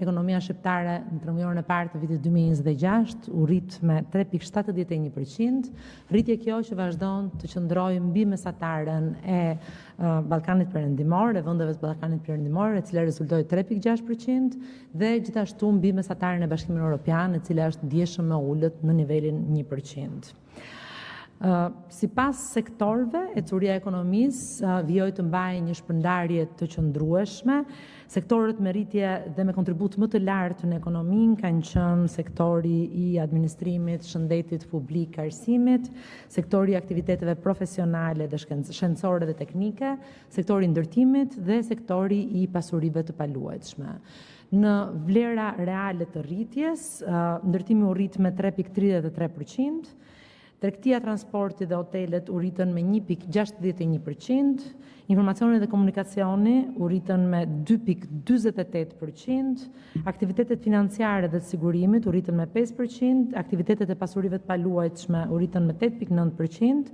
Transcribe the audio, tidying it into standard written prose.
ekonomia shqiptare në trembëjorin e parë të vitit 2026 u rrit me 3,71%, rritje kjo që vazhdon të qëndrojë mbi mesataren e Ballkanit Perëndimor, e vendeve të Ballkanit Perëndimor, e cila rezultoi 3,6% dhe gjithashtu mbi mesataren e Bashkimit Evropian, e cila është ndjeshëm më ulët në nivelin 1%. Sipas sektorëve, ecuria e ekonomisë vijoi të mbajë një shpërndarje të qëndrueshme. Sektorët me rritje dhe me kontribut më të lartë në ekonominë kanë qenë sektori i administrimit, shëndetit publik, arsimit, sektori i aktiviteteve profesionale dhe shkencore dhe teknike, sektori i ndërtimit dhe sektori i pasurive të paluajtshme. Në vlera reale të rritjes, ndërtimi u rrit me 3,33%, tregtia, transporti dhe hotelet u rritën me 1,61%, informacioni dhe komunikacioni u rritën me 2,48%, aktivitetet financiare dhe të sigurimit u rritën me 5%, aktivitetet e pasurive të paluajtshme u rritën me 8,9%,